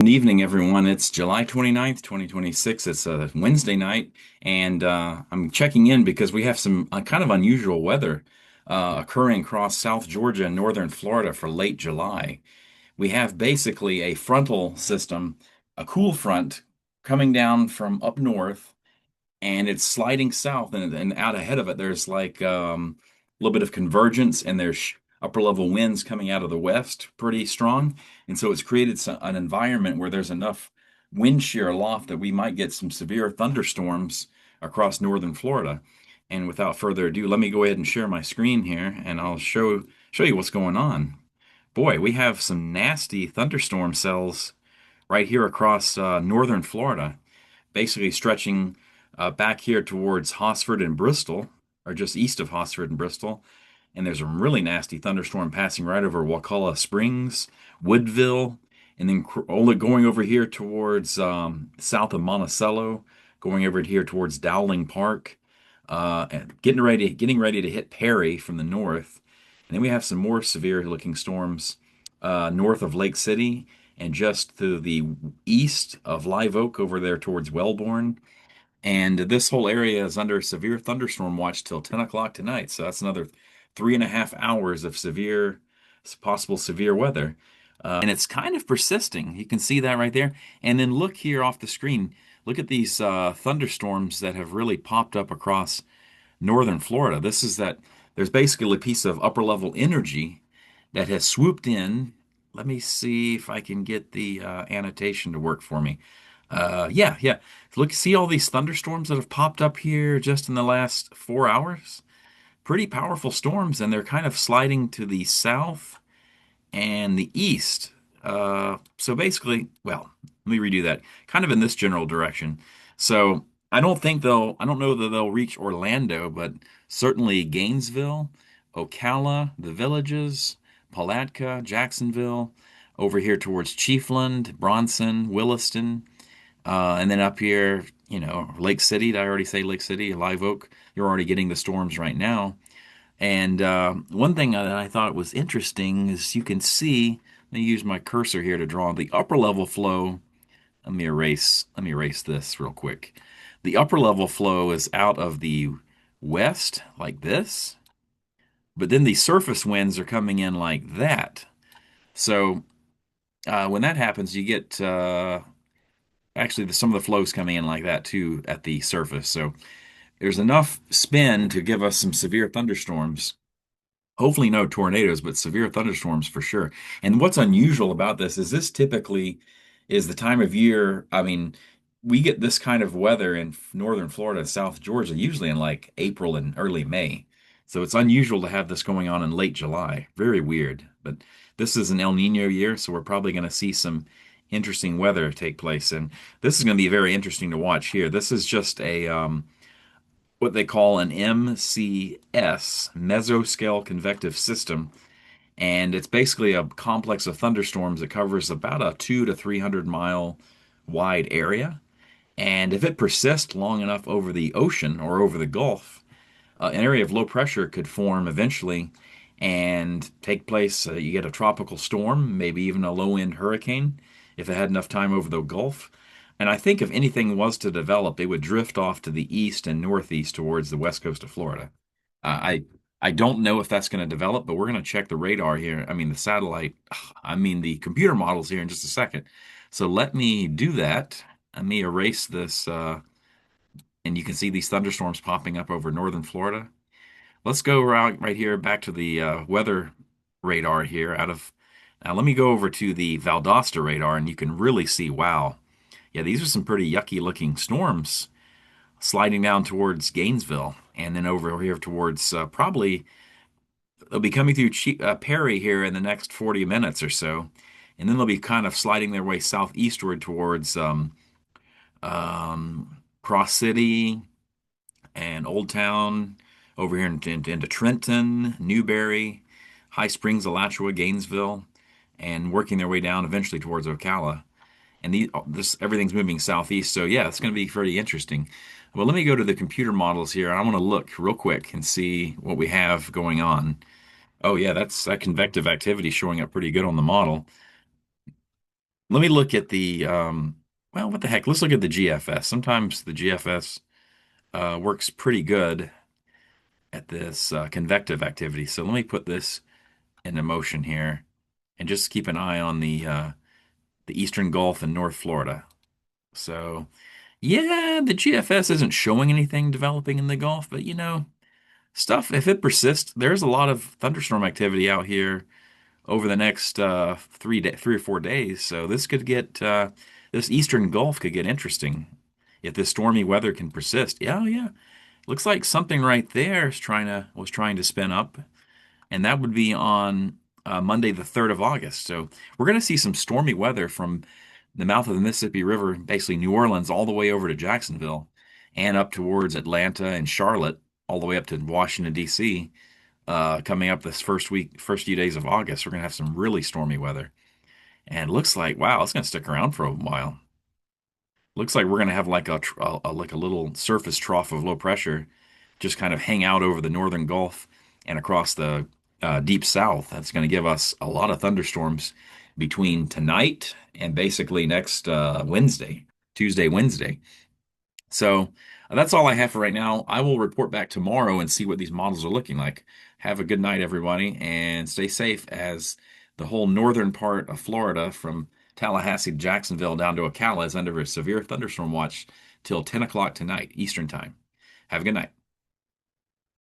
Good evening, everyone. It's July 29th, 2026. It's a Wednesday night, and I'm checking in because we have some kind of unusual weather occurring across South Georgia and northern Florida for late July. We have basically a frontal system, a cool front coming down from up north, and it's sliding south, and out ahead of it, there's like a little bit of convergence, and there's upper level winds coming out of the west pretty strong. And so it's created an environment where there's enough wind shear aloft that we might get some severe thunderstorms across northern Florida. And without further ado, let me go ahead and share my screen here, and I'll show you what's going on. Boy, we have some nasty thunderstorm cells right here across northern Florida, basically stretching back here towards Hosford and Bristol, or just east of Hosford and Bristol. And there's a really nasty thunderstorm passing right over Waukulla Springs, Woodville, and then only going over here towards south of Monticello, going over here towards Dowling Park, and getting ready to hit Perry from the north. And then we have some more severe looking storms north of Lake City and just to the east of Live Oak over there towards Wellborn. And this whole area is under severe thunderstorm watch till 10 o'clock tonight. So that's another 3.5 hours of possible severe weather. And it's kind of persisting. You can see that right there. And then look here off the screen. Look at these thunderstorms that have really popped up across northern Florida. There's basically a piece of upper level energy that has swooped in. Let me see if I can get the annotation to work for me. Yeah. Look, see all these thunderstorms that have popped up here just in the last 4 hours? Pretty powerful storms, and they're kind of sliding to the south and the east. So basically, well, let me redo that. Kind of in this general direction. So I don't know that they'll reach Orlando, but certainly Gainesville, Ocala, the Villages, Palatka, Jacksonville, over here towards Chiefland, Bronson, Williston. And then up here, Lake City. Did I already say Lake City? Live Oak. You're already getting the storms right now. And one thing that I thought was interesting is you can see, let me use my cursor here to draw the upper level flow. Let me erase this real quick. The upper level flow is out of the west like this, but then the surface winds are coming in like that. So when that happens, you get actually some of the flows coming in like that too at the surface. So there's enough spin to give us some severe thunderstorms. Hopefully no tornadoes, but severe thunderstorms for sure. And what's unusual about this typically is the time of year. I mean, we get this kind of weather in northern Florida and South Georgia, usually in like April and early May. So it's unusual to have this going on in late July. Very weird. But this is an El Nino year, so we're probably going to see some interesting weather take place. And this is going to be very interesting to watch here. This is just a what they call an MCS, mesoscale convective system, and it's basically a complex of thunderstorms that covers about a 2 to 300 mile wide area. And if it persists long enough over the ocean or over the Gulf, an area of low pressure could form eventually and take place. You get a tropical storm, maybe even a low end hurricane, if it had enough time over the Gulf. And I think if anything was to develop, they would drift off to the east and northeast towards the west coast of Florida. I don't know if that's going to develop, but we're going to check the radar here. I mean, the satellite, I mean, the computer models here in just a second. So let me do that. Let me erase this, and you can see these thunderstorms popping up over northern Florida. Let's go right here back to the weather radar here out of. Now, let me go over to the Valdosta radar, and you can really see, wow. Yeah, these are some pretty yucky looking storms sliding down towards Gainesville and then over here towards probably they'll be coming through Perry here in the next 40 minutes or so. And then they'll be kind of sliding their way southeastward towards Cross City and Old Town, over here into Trenton, Newberry, High Springs, Alachua, Gainesville, and working their way down eventually towards Ocala. And this everything's moving southeast, so yeah, it's going to be pretty interesting. Well, let me go to the computer models here. I want to look real quick and see what we have going on. Oh yeah, that's that convective activity showing up pretty good on the model. let me look at the well, what the heck? Let's look at the GFS. Sometimes the GFS works pretty good at this convective activity. So let me put this into motion here and just keep an eye on the Eastern Gulf and North Florida. So yeah, the GFS isn't showing anything developing in the Gulf, but stuff, if it persists, there's a lot of thunderstorm activity out here over the next 3 or 4 days. So this Eastern Gulf could get interesting if this stormy weather can persist. Yeah, yeah. Looks like something right there was trying to spin up, and that would be on Monday, the 3rd of August. So we're going to see some stormy weather from the mouth of the Mississippi River, basically New Orleans, all the way over to Jacksonville and up towards Atlanta and Charlotte, all the way up to Washington, D.C. Coming up this first few days of August, we're going to have some really stormy weather. And it looks like, wow, it's going to stick around for a while. Looks like we're going to have like like a little surface trough of low pressure just kind of hang out over the northern Gulf and across the deep south. That's going to give us a lot of thunderstorms between tonight and basically next Tuesday, Wednesday. So that's all I have for right now. I will report back tomorrow and see what these models are looking like. Have a good night, everybody, and stay safe as the whole northern part of Florida from Tallahassee to Jacksonville down to Ocala is under a severe thunderstorm watch till 10 o'clock tonight, Eastern time. Have a good night.